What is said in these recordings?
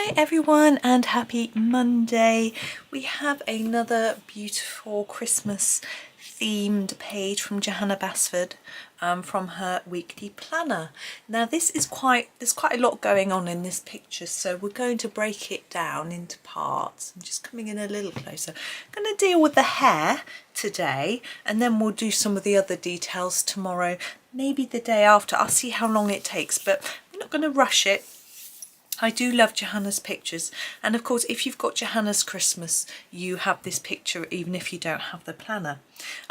Hi everyone and happy Monday. We have another beautiful Christmas themed page from Johanna Basford from her weekly planner. Now there's quite a lot going on in this picture, so we're going to break it down into parts. I'm just coming in a little closer. I'm going to deal with the hare today and then we'll do some of the other details tomorrow, maybe the day after. I'll see how long it takes, but we're not going to rush it. I do love Johanna's pictures, and of course if you've got Johanna's Christmas you have this picture even if you don't have the planner.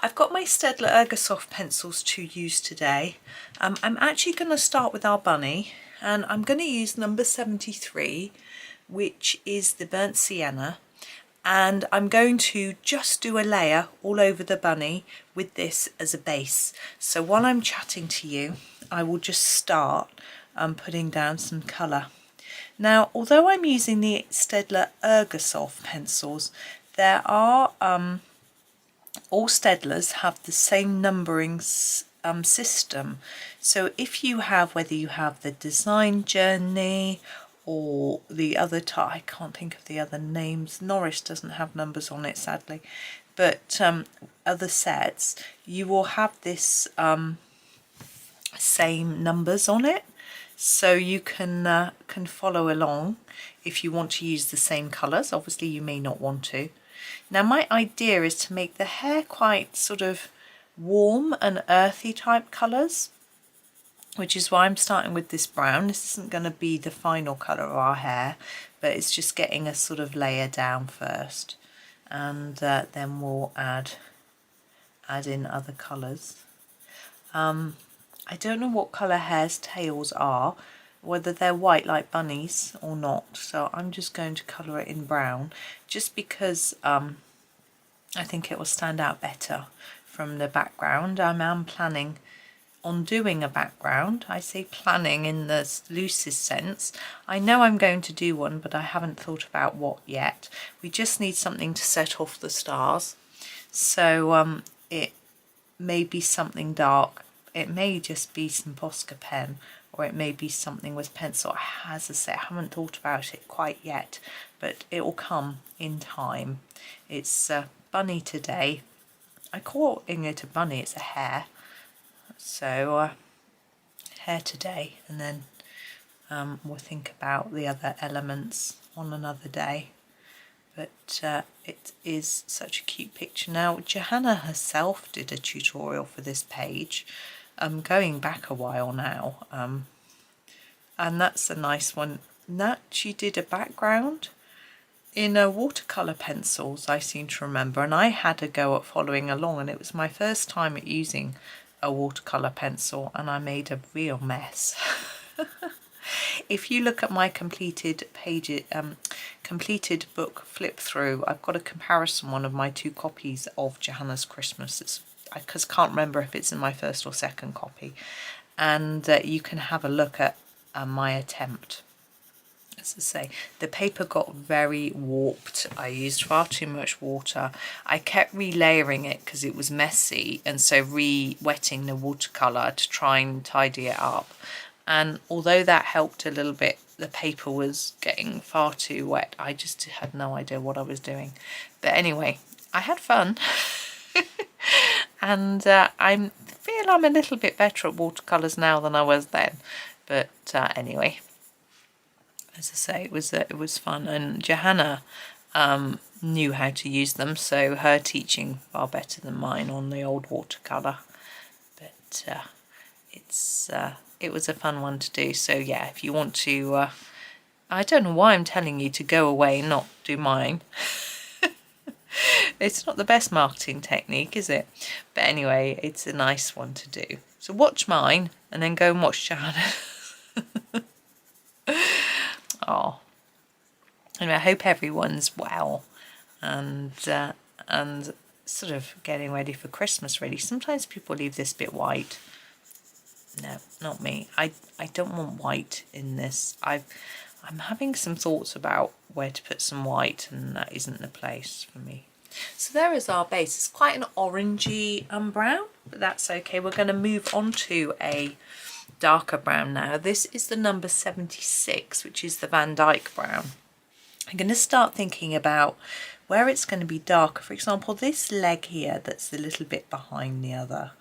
I've got my Staedtler Ergosoft pencils to use today. I'm actually going to start with our bunny, and I'm going to use number 73, which is the burnt sienna, and I'm going to just do a layer all over the bunny with this as a base. So while I'm chatting to you I will just start putting down some colour. Now, although I'm using the Staedtler Ergosoft pencils, there are, all Staedtlers have the same numbering system. So if you have, whether you have the Design Journey or the other type, I can't think of the other names, Noris doesn't have numbers on it sadly, but other sets, you will have this same numbers on it. So you can follow along if you want to use the same colours. Obviously you may not want to. Now my idea is to make the hair quite sort of warm and earthy type colours, which is why I'm starting with this brown. This isn't going to be the final colour of our hair, but it's just getting a sort of layer down first, and then we'll add in other colours. I don't know what colour hare's tails are, whether they're white like bunnies or not, so I'm just going to colour it in brown just because I think it will stand out better from the background. I am planning on doing a background. I say planning in the loosest sense. I know I'm going to do one, but I haven't thought about what yet. We just need something to set off the stars, so it may be something dark. It may just be some Posca pen, or it may be something with pencil. As I say, I haven't thought about it quite yet, but it will come in time. It's a bunny today. I call it a bunny, it's a hare. So hare today, and then we'll think about the other elements on another day. But it is such a cute picture. Now Johanna herself did a tutorial for this page, going back a while now, and that's a nice one. That she did a background in watercolour pencils, I seem to remember, and I had a go at following along, and it was my first time at using a watercolour pencil and I made a real mess. If you look at my completed book flip through, I've got a comparison one of my two copies of Johanna's Christmas. I can't remember if it's in my first or second copy, and you can have a look at my attempt. As I say, the paper got very warped. I used far too much water. I kept relayering it because it was messy, and so re-wetting the watercolour to try and tidy it up. And although that helped a little bit, the paper was getting far too wet. I just had no idea what I was doing. But anyway, I had fun. And I feel I'm a little bit better at watercolours now than I was then. But anyway, as I say, it was fun, and Johanna knew how to use them, so her teaching far better than mine on the old watercolour. But it was a fun one to do. So yeah, if you want to, I don't know why I'm telling you to go away and not do mine. It's not the best marketing technique, is it? But anyway, it's a nice one to do. So watch mine and then go and watch Johanna. Oh, anyway, I hope everyone's well and sort of getting ready for Christmas really. Sometimes people leave this bit white. No, not me. I don't want white in this. I'm having some thoughts about where to put some white, and that isn't the place for me. So there is our base. It's quite an orangey brown, but that's okay. We're going to move on to a darker brown now. This is the number 76, which is the Van Dyke brown. I'm going to start thinking about where it's going to be darker. For example, this leg here that's a little bit behind the other,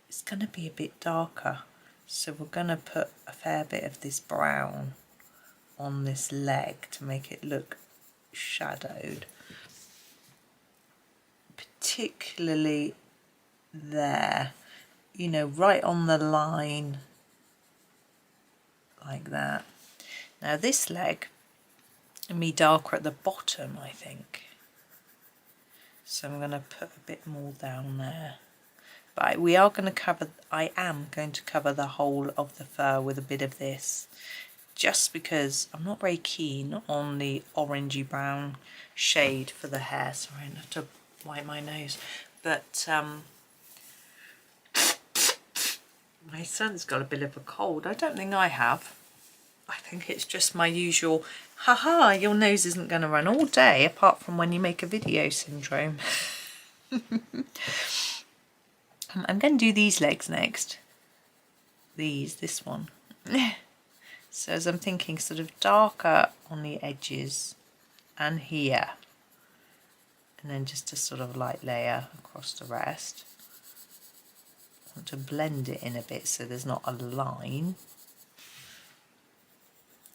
it's going to be a bit darker. So we're going to put a fair bit of this brown on this leg to make it look shadowed. Particularly there, you know, right on the line like that. Now this leg will be darker at the bottom, I think. So I'm going to put a bit more down there. But we are going to cover, I am going to cover the whole of the fur with a bit of this, just because I'm not very keen on the orangey brown shade for the hair. Sorry, I have to wipe my nose. But my son's got a bit of a cold. I don't think I have. I think it's just my usual, haha, your nose isn't going to run all day apart from when you make a video syndrome. I'm going to do these legs next. This one. So as I'm thinking sort of darker on the edges and here. And then just a sort of light layer across the rest. I want to blend it in a bit so there's not a line.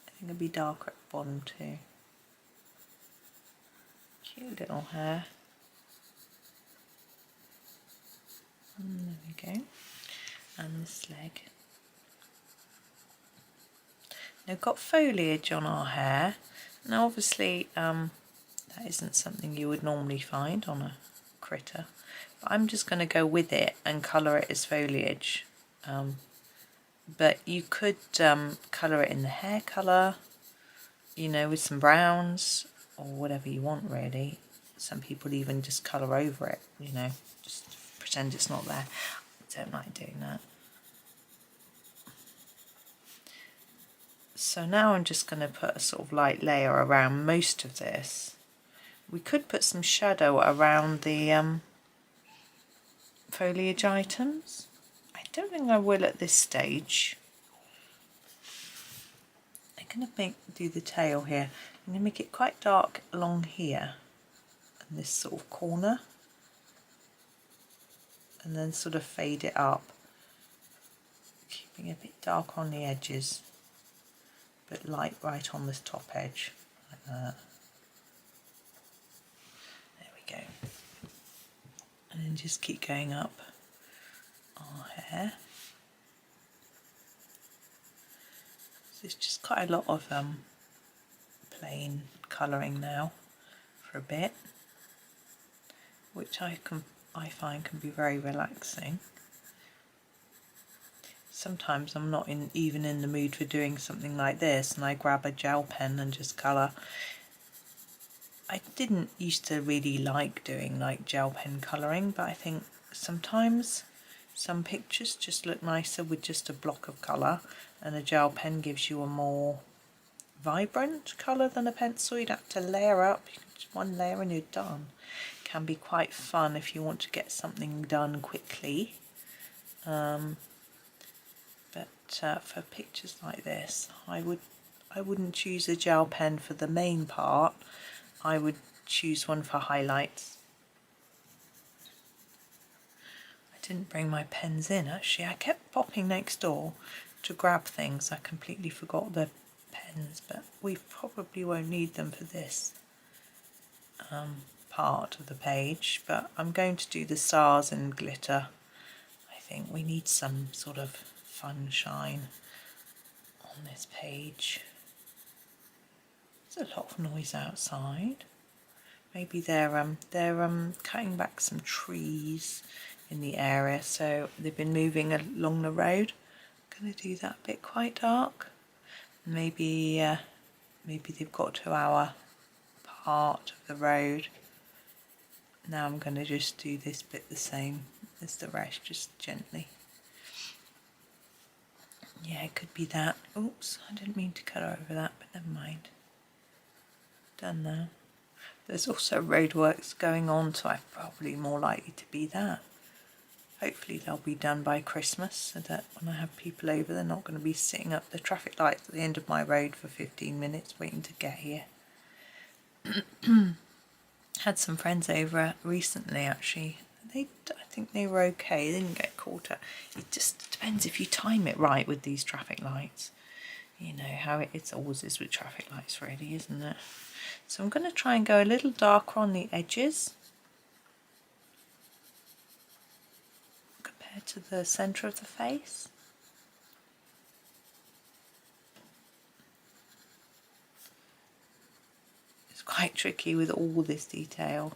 I think it'll be darker at the bottom too. Cute little hair. And there we go. And this leg. Now, we've got foliage on our hair. Now obviously that isn't something you would normally find on a critter. But I'm just going to go with it and colour it as foliage. But you could colour it in the hair colour, you know, with some browns or whatever you want really. Some people even just colour over it, you know, just pretend it's not there. I don't like doing that. So now I'm just going to put a sort of light layer around most of this. We could put some shadow around the foliage items. I don't think I will at this stage. I'm going to do the tail here. I'm going to make it quite dark along here and this sort of corner, and then sort of fade it up, keeping it a bit dark on the edges but light right on this top edge like that. There we go. And then just keep going up our hair. So it's just quite a lot of plain colouring now for a bit, which I find can be very relaxing. Sometimes I'm not even in the mood for doing something like this and I grab a gel pen and just colour. I didn't used to really like doing like gel pen colouring, but I think sometimes some pictures just look nicer with just a block of colour, and a gel pen gives you a more vibrant colour than a pencil. You'd have to layer up, just one layer and you're done. It can be quite fun if you want to get something done quickly. For pictures like this, I wouldn't choose a gel pen for the main part. I would choose one for highlights. I didn't bring my pens in actually. I kept popping next door to grab things. I completely forgot the pens, but we probably won't need them for this part of the page. But I'm going to do the stars and glitter. I think we need some sort of fun shine on this page. There's a lot of noise outside. Maybe they're cutting back some trees in the area, so they've been moving along the road. I'm going to do that bit quite dark. Maybe they've got to our part of the road. Now I'm going to just do this bit the same as the rest, just gently. Yeah, it could be that. Oops, I didn't mean to cut over that, but never mind. Done now. There's also roadworks going on, so I'm probably more likely to be that. hopefully they'll be done by Christmas, so that when I have people over, they're not going to be sitting up the traffic lights at the end of my road for 15 minutes waiting to get here. Had some friends over recently actually. I think they were okay, they didn't get caught up. It just depends if you time it right with these traffic lights. You know how it always is with traffic lights really, isn't it? So I'm going to try and go a little darker on the edges compared to the centre of the face. It's quite tricky with all this detail.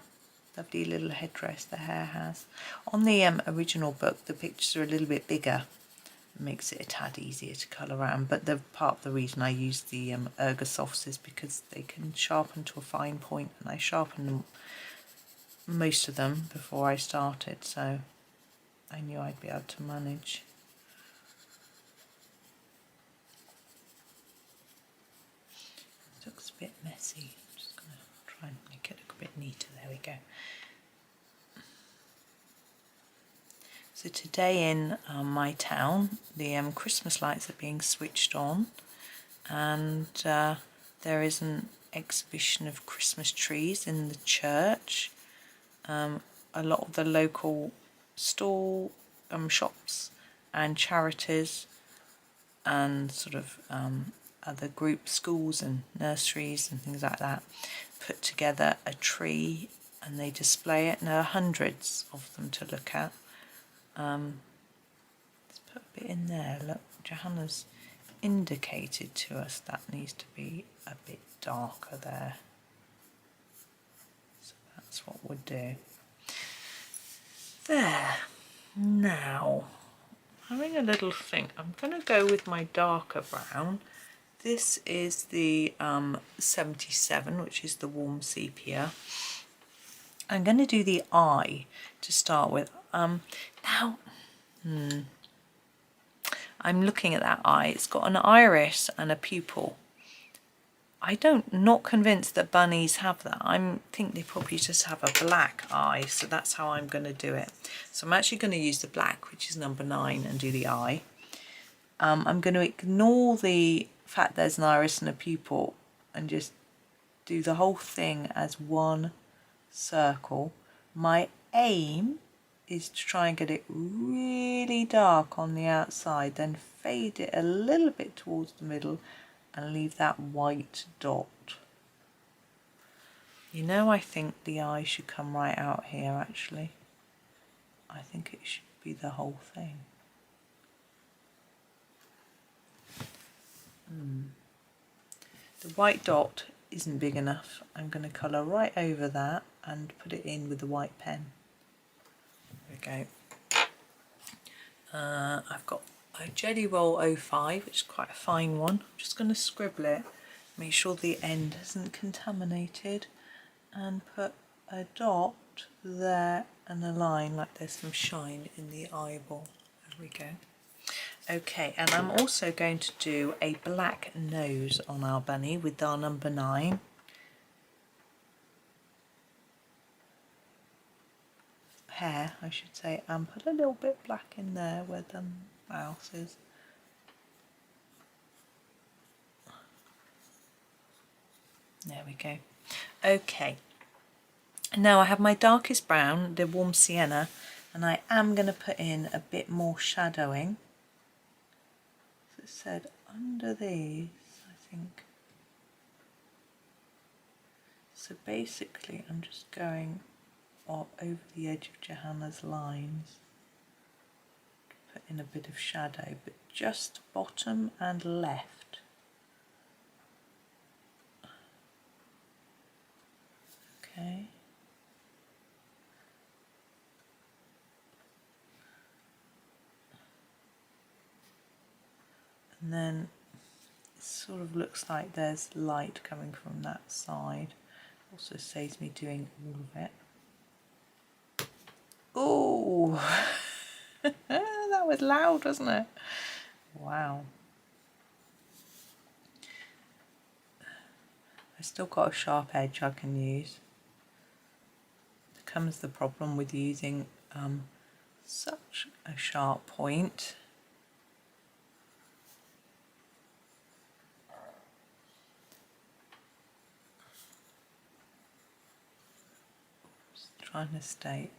Lovely little headdress the Hare has. On the original book, the pictures are a little bit bigger. It makes it a tad easier to colour around, but the part of the reason I use the Ergosofts is because they can sharpen to a fine point, and I sharpened them, most of them, before I started, so I knew I'd be able to manage. It looks a bit messy. I'm just going to try and make it look a bit neater. There we go. So today in my town, the Christmas lights are being switched on, and there is an exhibition of Christmas trees in the church. A lot of the local shops and charities and sort of other group schools and nurseries and things like that put together a tree, and they display it, and there are hundreds of them to look at. Let's put a bit in there. Look, Johanna's indicated to us that needs to be a bit darker there. So that's what we'll do. There. Now, having a little think, I'm going to go with my darker brown. This is the 77, which is the warm sepia. I'm going to do the eye to start with. Now, I'm looking at that eye. It's got an iris and a pupil. Not convinced that bunnies have that. I think they probably just have a black eye, so that's how I'm going to do it. So I'm actually going to use the black, which is number 9, and do the eye. I'm going to ignore the fact there's an iris and a pupil and just do the whole thing as one circle. My aim is to try and get it really dark on the outside, then fade it a little bit towards the middle and leave that white dot. You know, I think the eye should come right out here actually. I think it should be the whole thing. The white dot isn't big enough. I'm going to colour right over that and put it in with the white pen. There we go. I've got a Jelly Roll 05, which is quite a fine one. I'm just going to scribble it, make sure the end isn't contaminated, and put a dot there and a line like there's some shine in the eyeball. There we go. Okay, and I'm also going to do a black nose on our bunny with our number 9. Hair, I should say, and put a little bit black in there where the mouth is. There we go. Okay, now I have my darkest brown, the warm sienna, and I am going to put in a bit more shadowing. As it said, under these, I think. So basically I'm just going up over the edge of Johanna's lines, put in a bit of shadow, but just bottom and left. Okay. And then it sort of looks like there's light coming from that side. Also saves me doing all of it. Oh, that was loud, wasn't it? Wow. I've still got a sharp edge I can use. There comes the problem with using such a sharp point. Just trying to stay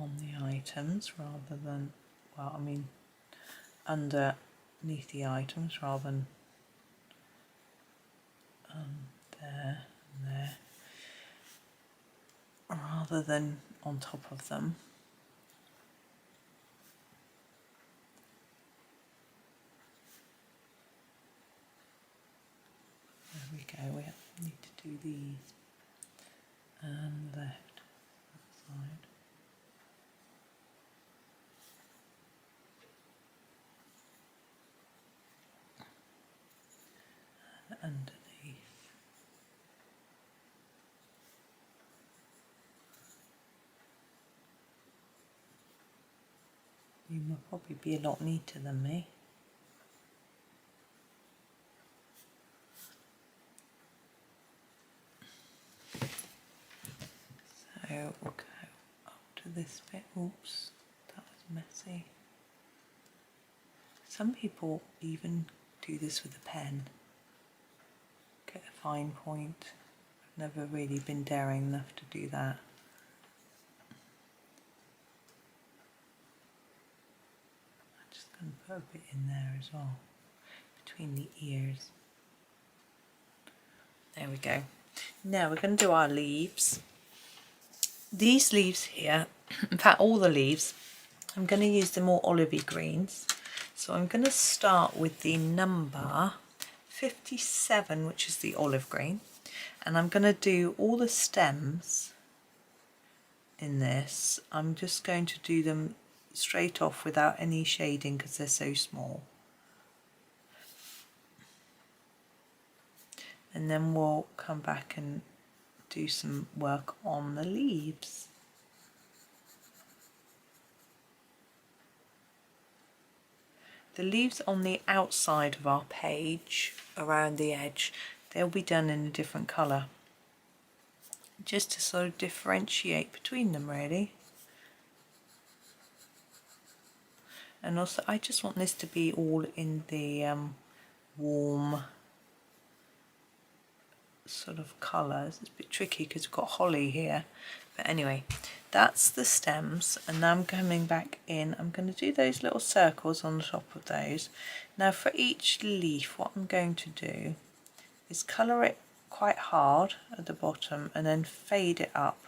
on the items rather than, well, I mean underneath the items rather than there and there, rather than on top of them. There we go, we need to do these and left side. And underneath. You will probably be a lot neater than me. So we'll go up to this bit. Oops, that was messy. Some people even do this with a pen. Get a fine point. I've never really been daring enough to do that. I'm just going to put a bit in there as well, between the ears. There we go. Now we're going to do our leaves. These leaves here, in fact all the leaves, I'm going to use the more olivey greens. So I'm going to start with the number 57, which is the olive green, and I'm going to do all the stems in this. I'm just going to do them straight off without any shading because they're so small. And then we'll come back and do some work on the leaves. The leaves on the outside of our page, around the edge, they'll be done in a different colour, just to sort of differentiate between them really. And also I just want this to be all in the warm sort of colours. It's a bit tricky because we've got holly here, but anyway, that's the stems. And now I'm coming back in, I'm going to do those little circles on the top of those. Now for each leaf, what I'm going to do is colour it quite hard at the bottom and then fade it up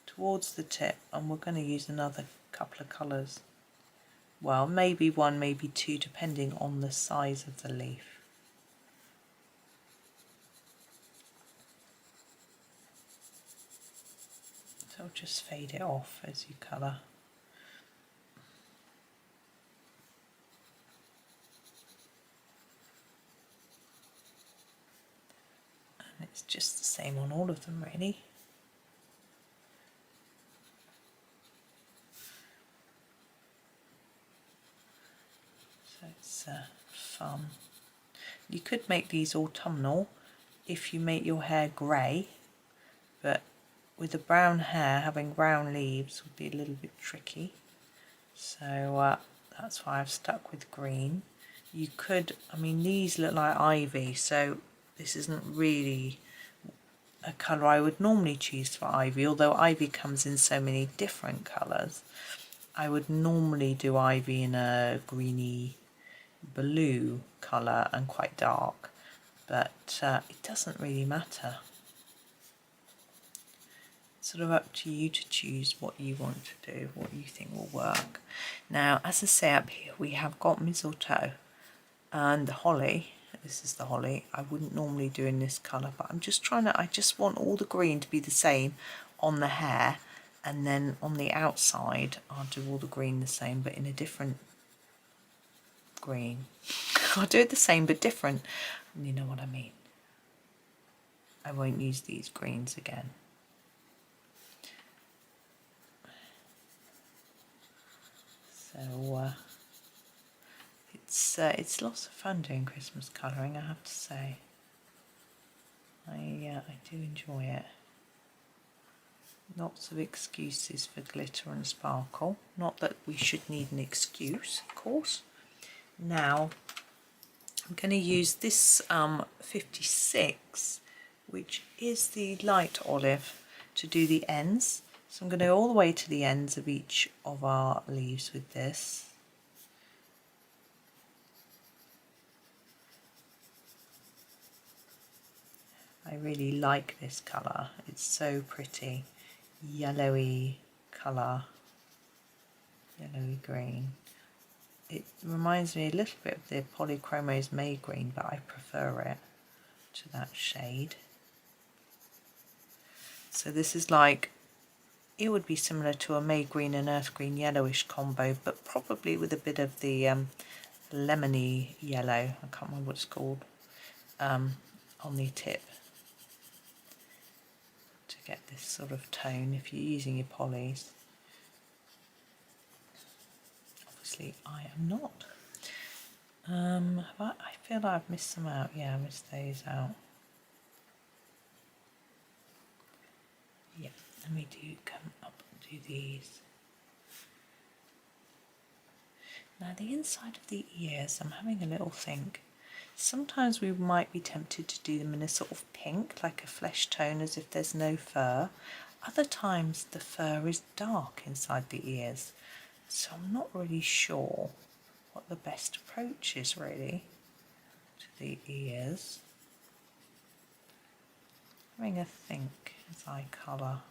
towards the tip, and we're going to use another couple of colours, well maybe one, maybe two, depending on the size of the leaf. So just fade it off as you colour. And it's just the same on all of them really. So it's fun. You could make these autumnal if you make your hair grey, but with the brown hair, having brown leaves would be a little bit tricky. So that's why I've stuck with green. You could, I mean these look like ivy, so this isn't really a colour I would normally choose for ivy, although ivy comes in so many different colours. I would normally do ivy in a greeny blue colour and quite dark, but it doesn't really matter. Sort of up to you to choose what you want to do, what you think will work. Now, as I say up here, we have got mistletoe and the holly. This is the holly. I wouldn't normally do in this colour, but I'm just trying to, I just want all the green to be the same on the hair, and then on the outside, I'll do all the green the same, but in a different green. I'll do it the same, but different. You know what I mean. I won't use these greens again. So it's lots of fun doing Christmas colouring, I have to say. I do enjoy it. Lots of excuses for glitter and sparkle. Not that we should need an excuse, of course. Now, I'm going to use this 56, which is the light olive, to do the ends. So I'm going to go all the way to the ends of each of our leaves with this. I really like this colour. It's so pretty. Yellowy colour, yellowy green. It reminds me a little bit of the Polychromos May Green, but I prefer it to that shade. So this is like, it would be similar to a May Green and Earth Green yellowish combo, but probably with a bit of the lemony yellow, I can't remember what it's called, on the tip, to get this sort of tone if you're using your polys. Obviously I am not. But I feel like I've missed some out. Yeah, I missed those out. Yeah, let me come up and do these. Now the inside of the ears, I'm having a little think. Sometimes we might be tempted to do them in a sort of pink, like a flesh tone, as if there's no fur. Other times the fur is dark inside the ears, so I'm not really sure what the best approach is really to the ears. Having a think as I colour.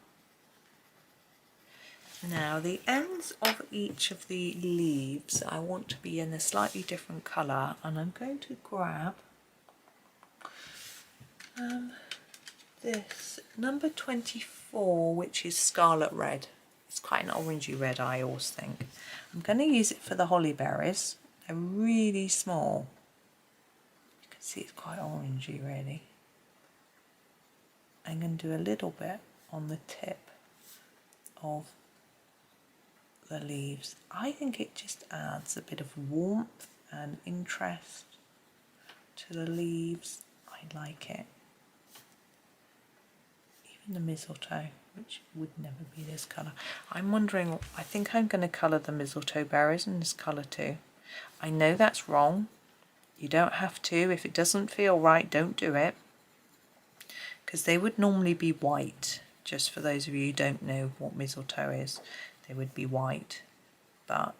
Now the ends of each of the leaves I want to be in a slightly different colour, and I'm going to grab this number 24, which is Scarlet Red. It's quite an orangey red, I always think. I'm going to use it for the holly berries. They're really small. You can see it's quite orangey really. I'm going to do a little bit on the tip of the leaves. I think it just adds a bit of warmth and interest to the leaves. I like it. Even the mistletoe, which would never be this colour. I'm wondering, I think I'm going to colour the mistletoe berries in this colour too. I know that's wrong. You don't have to. If it doesn't feel right, don't do it. Because they would normally be white. Just for those of you who don't know what mistletoe is, they would be white. But,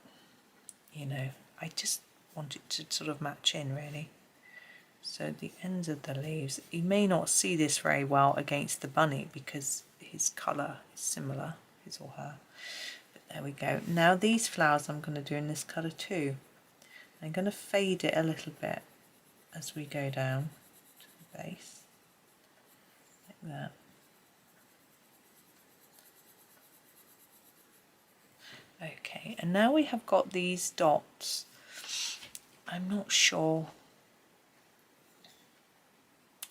you know, I just want it to sort of match in really. So the ends of the leaves, you may not see this very well against the bunny because his colour is similar, his or her. But there we go. Now these flowers I'm going to do in this colour too. I'm going to fade it a little bit as we go down to the base, like that. Okay, and now we have got these dots. I'm not sure.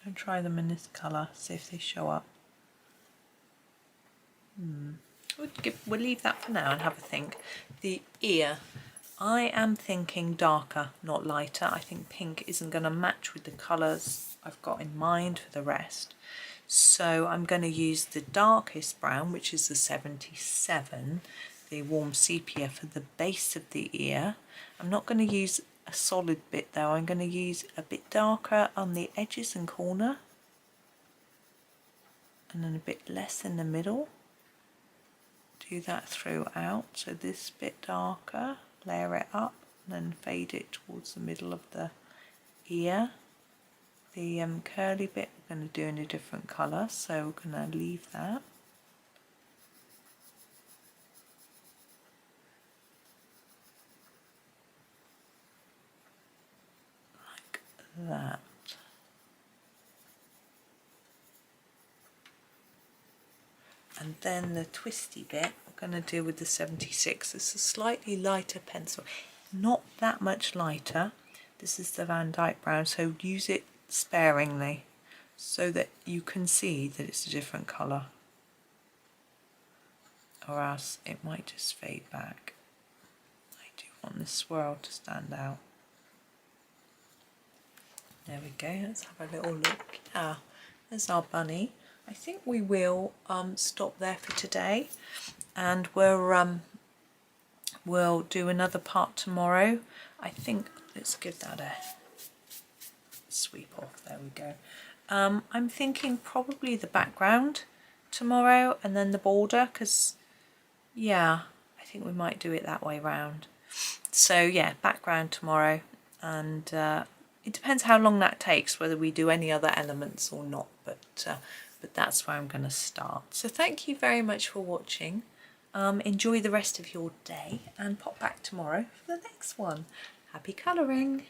I'll try them in this colour, see if they show up. We'll leave that for now and have a think. The ear, I am thinking darker, not lighter. I think pink isn't going to match with the colours I've got in mind for the rest. So I'm going to use the darkest brown, which is the 77, the warm sepia, for the base of the ear. I'm not going to use a solid bit though. I'm going to use a bit darker on the edges and corner, and then a bit less in the middle. Do that throughout, so this bit darker, layer it up, and then fade it towards the middle of the ear. The curly bit we're going to do in a different colour, so we're going to leave that. That. And then the twisty bit we're going to do with the 76. It's a slightly lighter pencil, not that much lighter. This is the Van Dyke brown, so use it sparingly so that you can see that it's a different colour, or else it might just fade back. I do want this swirl to stand out. There we go, let's have a little look. Ah, there's our bunny. I think we will stop there for today, and we'll do another part tomorrow. I think, let's give that a sweep off, there we go. I'm thinking probably the background tomorrow and then the border, because yeah, I think we might do it that way round. So yeah, background tomorrow, and it depends how long that takes, whether we do any other elements or not, but that's where I'm going to start. So thank you very much for watching. Enjoy the rest of your day and pop back tomorrow for the next one. Happy colouring!